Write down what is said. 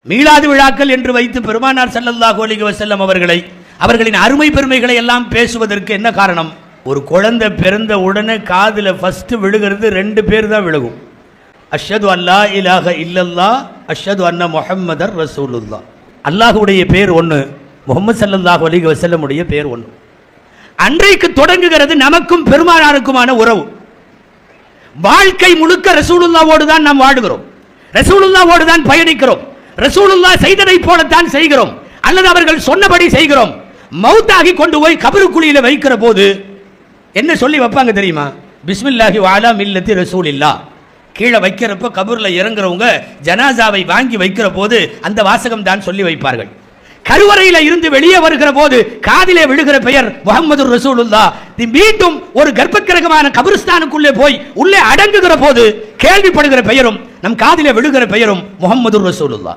மீலாது விழாக்கள் என்று வைத்து பெருமானார் ஸல்லல்லாஹு அலைஹி வஸல்லம் அவர்களின் அருமை பெருமைகளை எல்லாம் பேசுவதற்கு என்ன காரணம்? ஒரு குழந்தை பிறந்த உடனே காதில் ஃபர்ஸ்ட் விழுகிறது 2 பேர் தான் விழுகும். அஷ்ஹது அல்லா இலாஹ இல்லல்லாஹ், அஷ்ஹது அன்ன முஹம்மதர் ரசூலுல்லாஹ். அல்லாஹ்வுடைய பேர் ஒன்று, முஹம்மது ஸல்லல்லாஹு அலைஹி வஸல்லம் உடைய பேர் ஒன்று. அன்றைக்கு தொடங்குகிறது நமக்கும் பெருமானாருக்குமான உறவு. வாழ்க்கை முழுக்க ரசூலுல்லாவோடு தான் நாம் வாழுகிறோம், ரசூலுல்லாவோடு தான் பயணிக்கிறோம், ரசூலுல்லா செய்ததை போலத்தான் செய்கிறோம், அல்லது அவர்கள் சொன்னபடி செய்கிறோம். மௌத்தாகி கொண்டு போய் கபருக்குழியில வைக்கிற போது என்ன சொல்லி வைப்பாங்க தெரியுமா? பிஸ்மில்லாஹி வஅலா மில்லத்தி ரசூலில்லா. கீழே வைக்கிறப்ப கபூர்ல இறங்குறவங்க ஜனாசாவை வாங்கி வைக்கிற போது அந்த வாசகம் தான் சொல்லி வைப்பார்கள். கருவறையில இருந்து வெளியே வருகிற போது காதிலே விழுகிற பெயர் முஹம்மது ரசூலுல்லாஹ். மீண்டும் ஒரு கர்ப்பக்கிரகமான கபிரிஸ்தானுக்குள்ளே போய் உள்ளே அடங்குகிற போது கேள்விப்படுகிற பெயரும் நம் காதிலே விழுகிற பெயரும் முஹம்மது ரசூலுல்லாஹ்.